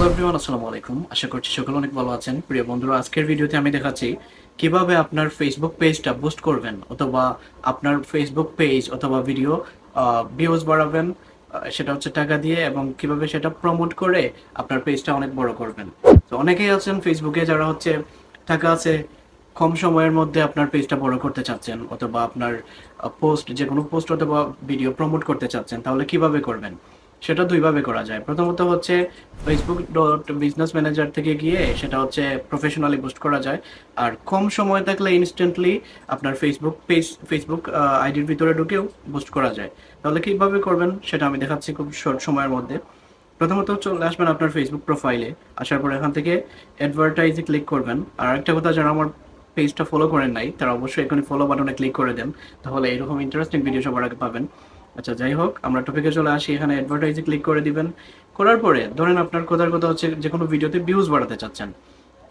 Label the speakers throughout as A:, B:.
A: Everyone, আসসালামু আলাইকুম। আশা করছি সকলে অনেক ভালো আছেন। প্রিয় বন্ধুরা, আজকের ভিডিওতে আমি দেখাচ্ছি কিভাবে আপনার ফেসবুক পেজটা বুস্ট করবেন অথবা আপনার ফেসবুক পেজ অথবা ভিডিও ভিউজ বাড়াবেন, সেটা হচ্ছে টাকা দিয়ে, এবং কিভাবে সেটা প্রমোট করে আপনার পেজটা অনেক বড় করবেন। তো অনেকেই আছেন ফেসবুকে যারা হচ্ছে টাকা আছে, কম সময়ের মধ্যে আপনার পেজটা বড় করতে চাচ্ছেন অথবা আপনার পোস্ট, যে কোনো পোস্ট অথবা ভিডিও প্রমোট করতে চাচ্ছেন, তাহলে কিভাবে করবেন? সেটা দুইভাবে করা যায়। প্রথমত হচ্ছে ফেসবুক ডট বিজনেস ম্যানেজার থেকে গিয়ে সেটা হচ্ছে প্রফেশনালি বুস্ট করা যায়। আর কম সময় থাকলে ইনস্ট্যান্টলি আপনার ফেসবুক আইডির ভিতরে ঢুকেও বুস্ট করা যায়। তাহলে কিভাবে করবেন সেটা আমি দেখাচ্ছি খুব শর্ট সময়ের মধ্যে। প্রথমত চলে আসবেন আপনার ফেসবুক প্রোফাইলে। আসার পর এখান থেকে অ্যাডভার্টাইজে ক্লিক করবেন। আর একটা কথা, যারা আমার পেজটা ফলো করেন নাই তারা অবশ্যই এখানে ফলো বাটনে ক্লিক করে দেন, তাহলে এরকম ইন্টারেস্টিং ভিডিও সবার আগে পাবেন। আচ্ছা, যাই হোক, আমরা টপিকে চলে আসি। এখানে অ্যাডভার্টাইজে ক্লিক করে দিবেন। করার পরে ধরেন আপনার কথার কথা হচ্ছে যে কোনো ভিডিওতে ভিউজ বাড়াতে চাচ্ছেন,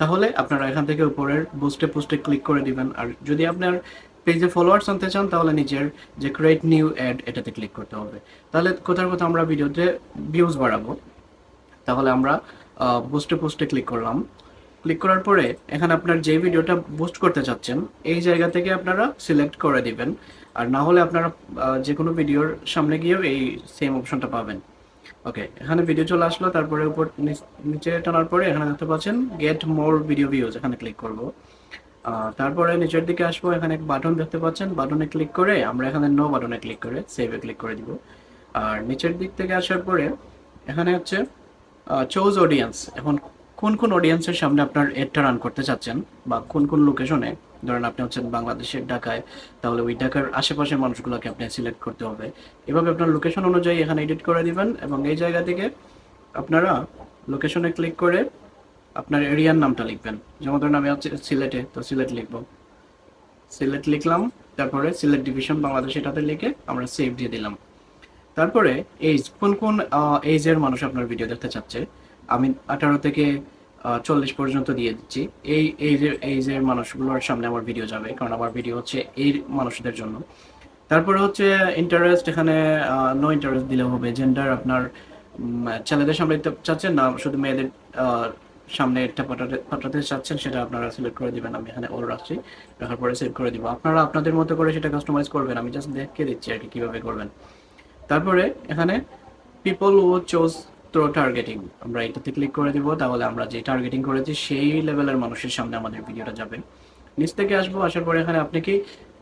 A: তাহলে আপনারা এখান থেকে উপরের পোস্টে ক্লিক করে দিবেন। আর যদি আপনার পেজে ফলোয়ার্স আনতে চান তাহলে নিচের যে ক্রিয়েট নিউ অ্যাড এটাতে ক্লিক করতে হবে। তাহলে কথার কথা আমরা ভিডিওতে ভিউজ বাড়াবো। তাহলে আমরা পোস্টে ক্লিক করলাম। ক্লিক করার পরে এখানে আপনার যে ভিডিওটা বুস্ট করতে চাচ্ছেন এই জায়গা থেকে আপনারা সিলেক্ট করে দিবেন। আর না হলে আপনারা যে কোনো ভিডিওর সামনে গিয়েও এই সেম অপশনটা পাবেন। ওকে, এখানে ভিডিও চলে আসলো। তারপরে উপর নিচে টানার পরে এখানে দেখতে পাচ্ছেন গেট মোর ভিডিও ভিউজ, এখানে ক্লিক করব। তারপরে নিচের দিকে আসবো, এখানে বাটন দেখতে পাচ্ছেন, বাটনে ক্লিক করে আমরা এখানে নো বাটনে ক্লিক করে সেভে ক্লিক করে দিব। আর নিচের দিক থেকে আসার পরে এখানে হচ্ছে চুজ অডিয়েন্স। এখন কোন কোন অডিয়েন্সের সামনে আপনার এডটা রান করতে চাচ্ছেন বা কোন কোন লোকেশনে, ধরেন আপনি হচ্ছেন বাংলাদেশের ঢাকায়, তাহলে ওই ঢাকার আশেপাশের মানুষগুলোকে আপনি সিলেক্ট করতে হবে। এভাবে আপনার লোকেশন অনুযায়ী এখানে এডিট করে দিবেন, এবং এই জায়গা থেকে আপনারা লোকেশনে ক্লিক করে আপনার এরিয়ার নামটা লিখবেন। যেমন ধরেন আমি হচ্ছে সিলেটে, তো সিলেট লিখবো, সিলেট লিখলাম। তারপরে সিলেট ডিভিশন বাংলাদেশ এটাতে লিখে আমরা সেভ দিয়ে দিলাম। তারপরে এইজ, কোন কোন এইজের মানুষ আপনার ভিডিও দেখতে চাচ্ছে, আমি 18 থেকে 40 পর্যন্ত দিয়ে দিচ্ছি। এই এইজের মানুষগুলোর সামনে আমার ভিডিও যাবে, কারণ আমার ভিডিও হচ্ছে এই মানুষদের জন্য। তারপরে হচ্ছে ইন্টারেস্ট, এখানে নো ইন্টারেস্ট দিলে হবে। জেন্ডার, আপনার ছেলেদের সামনে দিতে চাচ্ছেন না শুধু মেয়েদের সামনে একটা পাঠাতে চাচ্ছেন, সেটা আপনারা সিলেক্ট করে দিবেন। আমি এখানে অল রাখছি, রাখার পরে সেভ করে দিব। আপনারা আপনাদের মতো করে সেটা কাস্টমাইজ করবেন, আমি জাস্ট দেখিয়ে দিচ্ছি আর কি কীভাবে করবেন। তারপরে এখানে people who chose through targeting, আমরা এটাতে ক্লিক করে দিব। তাহলে আমরা যে টার্গেটিং করেছি সেই লেভেলের মানুষের সামনে আমাদের ভিডিওটা যাবে। নিচ থেকে আসবো, আসার পরে এখানে আপনি কি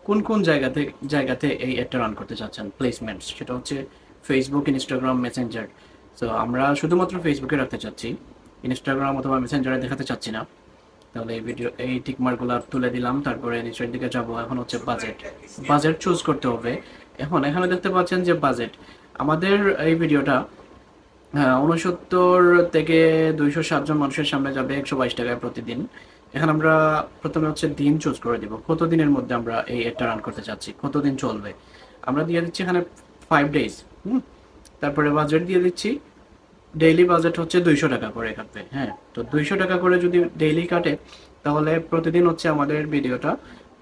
A: কোন কোন জায়গাতে এই অ্যাডটা রান করতে চাচ্ছেন, প্লেসমেন্টস, সেটা হচ্ছে ফেসবুক, ইনস্টাগ্রাম, মেসেঞ্জার। সো আমরা শুধুমাত্র ফেসবুকে রাখতে চাচ্ছি, ইনস্টাগ্রাম অথবা মেসেঞ্জারে দেখাতে চাচ্ছি না। তাহলে এই টিকমার্কগুলো তুলে দিলাম। তারপরে নিচের দিকে যাব। এখন হচ্ছে বাজেট চুজ করতে হবে। এখন এখানে দেখতে পাচ্ছেন যে বাজেট, আমাদের এই ভিডিওটা 69 থেকে 207 জন মানুষের সামনে যাবে 122 টাকায় প্রতিদিন। এখানে আমরা প্রথমে হচ্ছে দিন চুজ করে দিব, কত দিনের মধ্যে আমরা এই অ্যাডটা রান করতে চাচ্ছি, কতদিন চলবে। আমরা দিয়ে দিচ্ছি এখানে 5 ডেজ। তারপরে বাজেট দিয়ে দিচ্ছি, ডেইলি বাজেট হচ্ছে 200 টাকা করে কাটবে। হ্যাঁ, তো 200 টাকা করে যদি ডেইলি কাটে তাহলে প্রতিদিন হচ্ছে আমাদের ভিডিওটা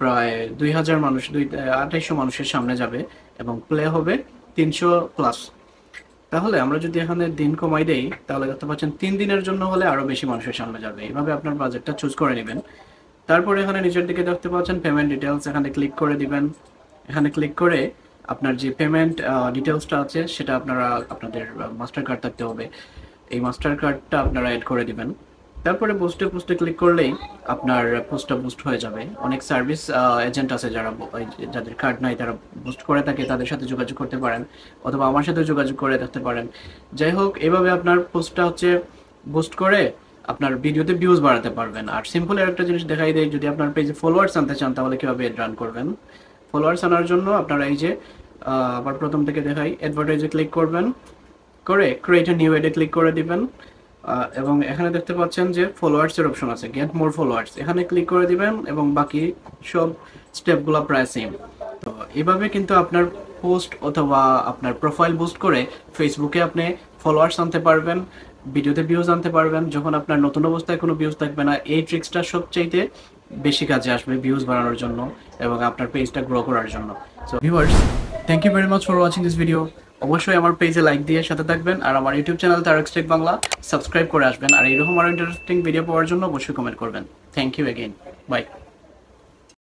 A: প্রায় 2000 মানুষ 2800 মানুষের সামনে যাবে এবং প্লে হবে 300 প্লাস। তাহলে আমরা যদি এখানে দিন কমাই দেই তাহলে দেখতে পাচ্ছেন 3 দিনের জন্য হলে আরো বেশি মানুষের সামনে যাবে। এইভাবে আপনার বাজেটটা চুজ করে নেবেন। তারপরে এখানে নিচের দিকে দেখতে পাচ্ছেন পেমেন্ট ডিটেলস, এখানে ক্লিক করে দিবেন। এখানে ক্লিক করে আপনার যে পেমেন্ট ডিটেলসটা আছে সেটা আপনারা আপনাদের মাস্টার কার্ড থাকতে হবে, এই মাস্টার কার্ডটা আপনারা অ্যাড করে দিবেন। তারপরে পোস্টে ক্লিক করলেই আপনার পোস্টটা বুস্ট হয়ে যাবে। অনেক সার্ভিস এজেন্ট আছে যাদের কার্ড নাই, তারা বুস্ট করে থাকে, তাদের সাথে যোগাযোগ করতে পারেন অথবা আমার সাথে যোগাযোগ করে দেখতে পারেন। যাই হোক, এভাবে আপনার পোস্টটা হচ্ছে বুস্ট করে আপনার ভিডিওতে ভিউজ বাড়াতে পারবেন। আর সিম্পল একটা জিনিস দেখাই দেয়, যদি আপনার পেজে ফলোয়ার্স আনতে চান তাহলে কীভাবে রান করবেন। ফলোয়ার্স আনার জন্য আপনারা এই যে আবার প্রথম থেকে দেখাই, অ্যাডভার্টাইজে ক্লিক করবেন, করে ক্রিয়েট এ নিউ অ্যাডে ক্লিক করে দিবেন। এবং এখানে দেখতে পাচ্ছেন যে ফলোয়ার্সের অপশন আছে, গেট মোর ফলোয়ার্স, এখানে ক্লিক করে দিবেন এবং বাকি সব স্টেপগুলো প্রায় সেম। তো এইভাবে কিন্তু আপনার পোস্ট অথবা আপনার প্রোফাইল বুস্ট করে ফেসবুকে আপনি ফলোয়ার্স আনতে পারবেন, ভিডিওতে ভিউজ আনতে পারবেন। যখন আপনার নতুন অবস্থায় কোনো ভিউজ থাকবে না, এই ট্রিক্সটা সবচাইতে বেশি কাজে আসবে ভিউজ বাড়ানোর জন্য এবং আপনার পেজটা গ্রো করার জন্য। So viewers, thank you very much for watching this video. অবশ্যই আমার পেজে লাইক দিয়ে সাথে থাকবেন, আর আমার YouTube channel Tarek tech Bangla subscribe করে আসবেন, আর এরকম আরো ইন্টারেস্টিং ভিডিও পাওয়ার জন্য অবশ্যই কমেন্ট করবেন। Thank you again, by.